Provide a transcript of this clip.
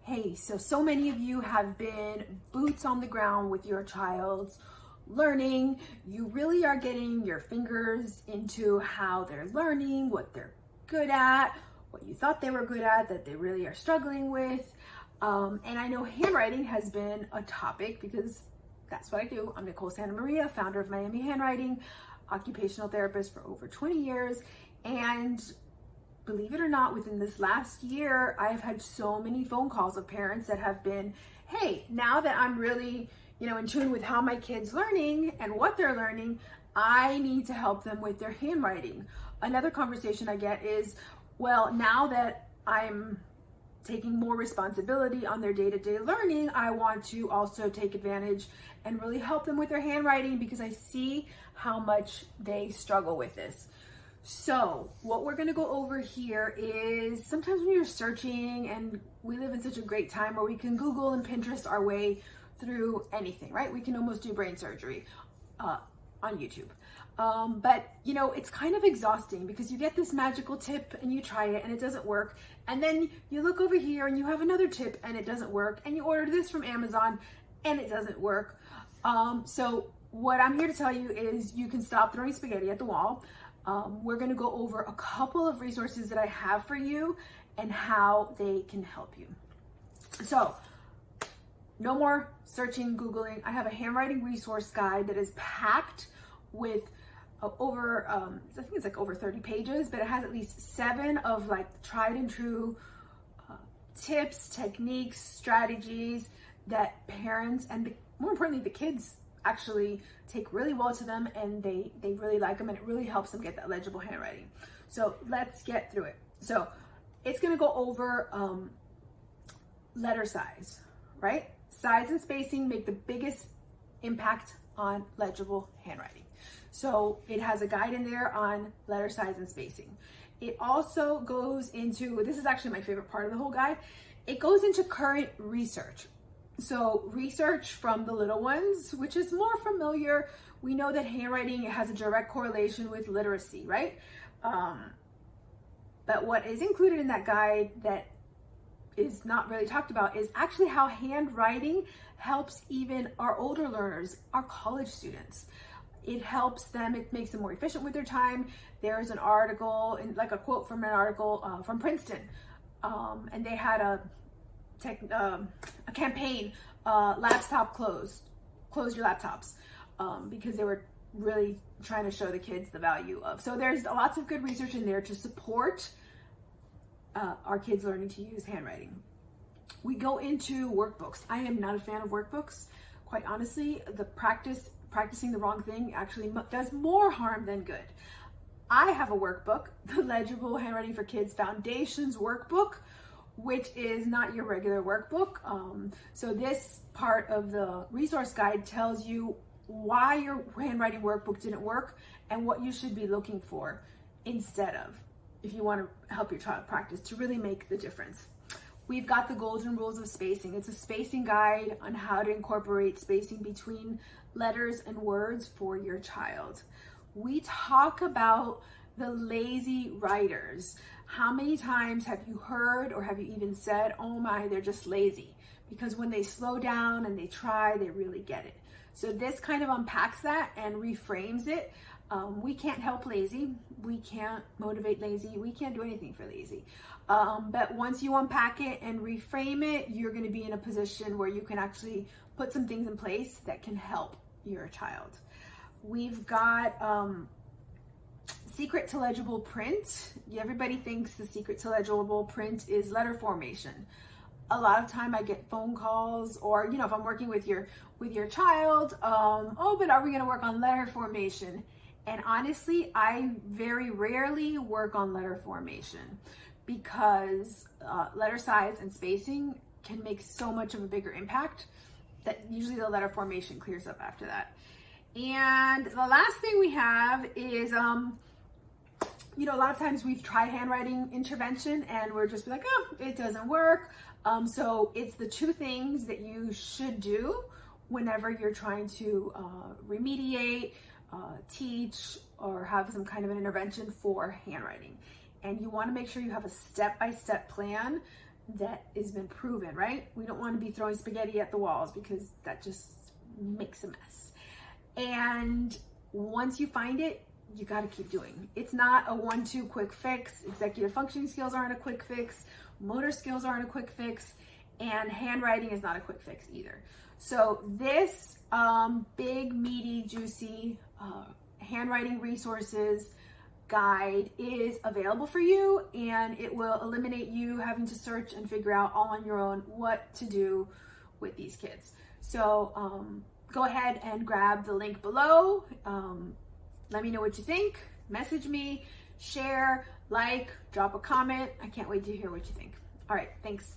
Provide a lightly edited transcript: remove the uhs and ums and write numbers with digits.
Hey, so many of you have been boots on the ground with your child's learning. You really are getting your fingers into how they're learning, what they're good at, what you thought they were good at, that they really are struggling with. And I know handwriting has been a topic because that's what I do. I'm Nicole Santamaria, founder of Miami Handwriting, occupational therapist for over 20 years. And believe it or not, within this last year, I've had so many phone calls of parents that have been, hey, now that I'm really, in tune with how my kid's learning and what they're learning, I need to help them with their handwriting. Another conversation I get is, well, now that I'm taking more responsibility on their day-to-day learning, I want to also take advantage and really help them with their handwriting because I see how much they struggle with this. So what we're going to go over here is sometimes when you're searching, and we live in such a great time where we can Google and Pinterest our way through anything, right? We can almost do brain surgery on YouTube. But it's kind of exhausting because you get this magical tip and you try it and it doesn't work. And then you look over here and you have another tip and it doesn't work. And you order this from Amazon and it doesn't work. So what I'm here to tell you is you can stop throwing spaghetti at the wall. We're going to go over a couple of resources that I have for you and how they can help you. So no more searching, Googling. I have a handwriting resource guide that is packed with I think it's like over 30 pages, but it has at least 7 of like tried and true tips, techniques, strategies that parents and more importantly, the kids actually take really well to them, and they really like them, and it really helps them get that legible handwriting. So let's get through it. So it's going to go over letter size, right? Size and spacing make the biggest impact on legible handwriting. So it has a guide in there on letter size and spacing. It also goes into, this is actually my favorite part of the whole guide, it goes into current research. So research from the little ones, which is more familiar. We know that handwriting has a direct correlation with literacy, right? But what is included in that guide that is not really talked about is actually how handwriting helps even our older learners, our college students. It helps them, it makes them more efficient with their time. There's an article, like a quote from an article from Princeton, and they had a campaign, laptop close your laptops, because they were really trying to show the kids the value of. So there's lots of good research in there to support our kids learning to use handwriting. We go into workbooks. I am not a fan of workbooks. Quite honestly, practicing the wrong thing actually does more harm than good. I have a workbook, the Legible Handwriting for Kids Foundations workbook, which is not your regular workbook. So this part of the resource guide tells you why your handwriting workbook didn't work and what you should be looking for instead of, if you want to help your child practice to really make the difference. We've got the golden rules of spacing. It's a spacing guide on how to incorporate spacing between letters and words for your child. We talk about the lazy writers. How many times have you heard or have you even said, oh my, they're just lazy? Because when they slow down and they try, they really get it. So this kind of unpacks that and reframes it. We can't help lazy. We can't motivate lazy. We can't do anything for lazy. But once you unpack it and reframe it, you're going to be in a position where you can actually put some things in place that can help your child. We've got secret to legible print. Everybody thinks the secret to legible print is letter formation. A lot of time I get phone calls, or if I'm working with your child, oh, but are we going to work on letter formation? And honestly, I very rarely work on letter formation because letter size and spacing can make so much of a bigger impact that usually the letter formation clears up after that. And the last thing we have is, a lot of times we've tried handwriting intervention and we're just like, oh, it doesn't work. So it's the 2 things that you should do whenever you're trying to remediate, teach, or have some kind of an intervention for handwriting. And you want to make sure you have a step-by-step plan that has been proven, right? We don't want to be throwing spaghetti at the walls because that just makes a mess. And once you find it, you got to keep doing. It's not a 1-2 quick fix. Executive functioning skills aren't a quick fix. Motor skills aren't a quick fix. And handwriting is not a quick fix either. So this big, meaty, juicy handwriting resources guide is available for you, and it will eliminate you having to search and figure out all on your own what to do with these kids. So go ahead and grab the link below. Let me know what you think. Message me, share, like, drop a comment. I can't wait to hear what you think. All right, thanks.